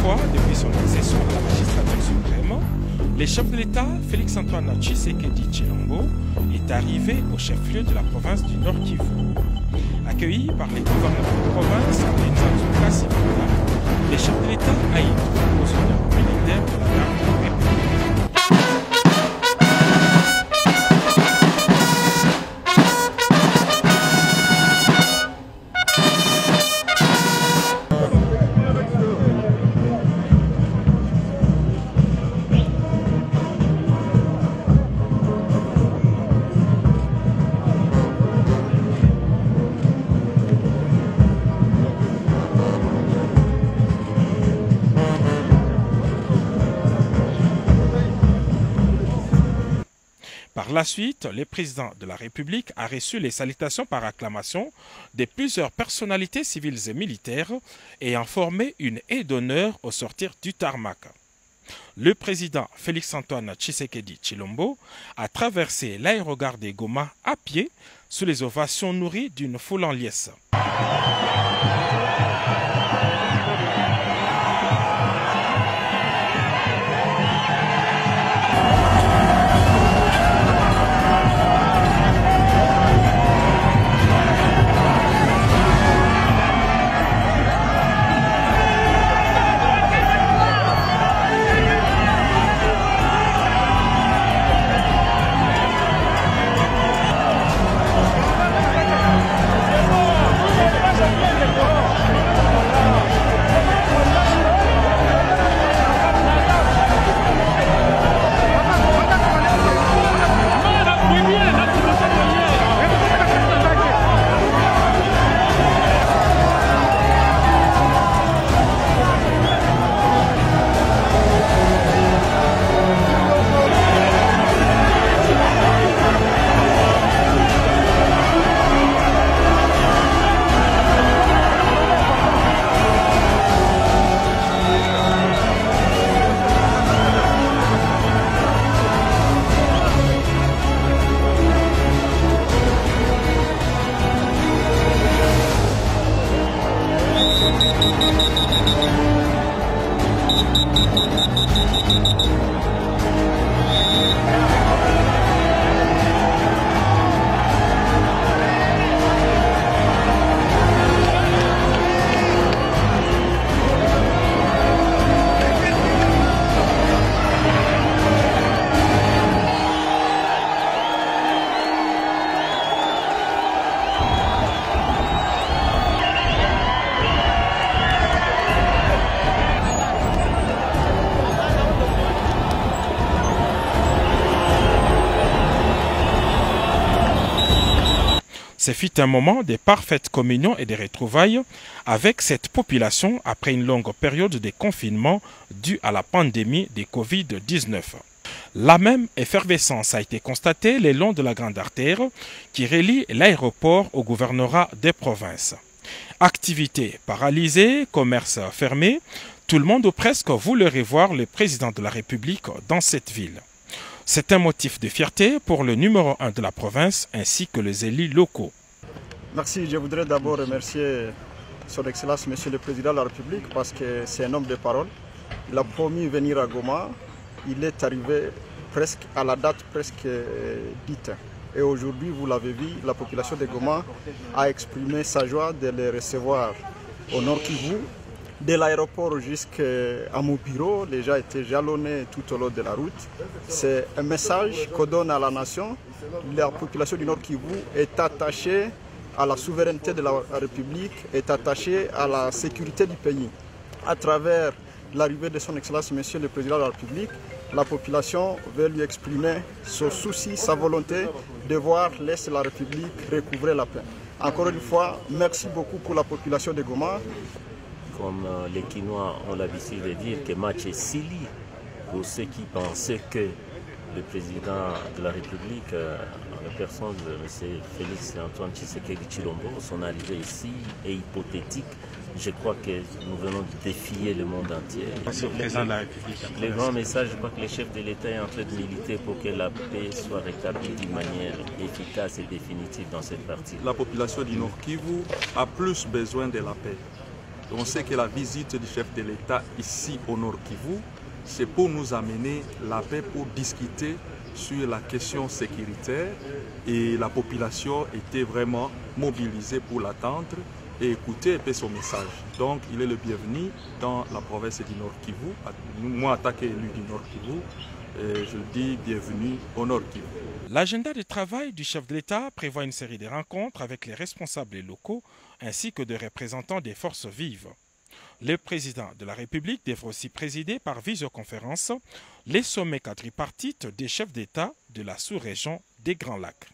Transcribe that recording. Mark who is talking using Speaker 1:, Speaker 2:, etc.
Speaker 1: fois depuis son accession à la magistrature suprême, le chef de l'État, Félix-Antoine Tshisekedi Tshilombo, est arrivé au chef-lieu de la province du Nord Kivu. Accueilli par les gouverneurs de province et Nzanzu Sibanda, le chef de l'État a été aux honneurs militaires de la garde républicaine. Par la suite, le président de la République a reçu les salutations par acclamation de plusieurs personnalités civiles et militaires ayant formé une haie d'honneur au sortir du tarmac. Le président Félix-Antoine Tshisekedi Tshilombo a traversé l'aérogare de Goma à pied sous les ovations nourries d'une foule en liesse. Ce fut un moment de parfaite communion et de retrouvailles avec cette population après une longue période de confinement due à la pandémie de Covid-19. La même effervescence a été constatée le long de la grande artère qui relie l'aéroport au gouvernorat des provinces. Activités paralysées, commerces fermés, tout le monde ou presque voulait revoir le président de la République dans cette ville. C'est un motif de fierté pour le numéro 1 de la province ainsi que les élus locaux.
Speaker 2: Merci, je voudrais d'abord remercier Son Excellence Monsieur le Président de la République parce que c'est un homme de parole. Il a promis de venir à Goma, il est arrivé presque à la date presque dite. Et aujourd'hui, vous l'avez vu, la population de Goma a exprimé sa joie de les recevoir au Nord Kivu. De l'aéroport jusqu'à mon bureau, les gens étaient jalonnés tout au long de la route. C'est un message qu'on donne à la nation. La population du Nord Kivu est attachée à la souveraineté de la République, est attachée à la sécurité du pays. À travers l'arrivée de son Excellence, Monsieur le Président de la République, la population veut lui exprimer son souci, sa volonté de voir l'Est de la République recouvrer la paix. Encore une fois, merci beaucoup pour la population de Goma.
Speaker 3: Comme les Quinois ont l'habitude de dire que match est silly pour ceux qui pensaient que le président de la République, en la personne de M. Félix-Antoine Tshisekedi Tshilombo, son arrivée ici est hypothétique. Je crois que nous venons de défier le monde entier.
Speaker 1: Monsieur le président de la République.
Speaker 3: Le grand message, je crois que le chef de l'État est en train de militer pour que la paix soit rétablie d'une manière efficace et définitive dans cette partie.
Speaker 4: La population du Nord Kivu a plus besoin de la paix. On sait que la visite du chef de l'État ici au Nord Kivu, c'est pour nous amener la paix, pour discuter sur la question sécuritaire, et la population était vraiment mobilisée pour l'attendre et écouter un peu son message. Donc il est le bienvenu dans la province du Nord Kivu. Moi, en tant qu'élu du Nord Kivu, je dis bienvenue au Nord Kivu.
Speaker 1: L'agenda de travail du chef de l'État prévoit une série de rencontres avec les responsables locaux ainsi que des représentants des forces vives. Le président de la République devra aussi présider par visioconférence les sommets quadripartites des chefs d'État de la sous-région des Grands Lacs.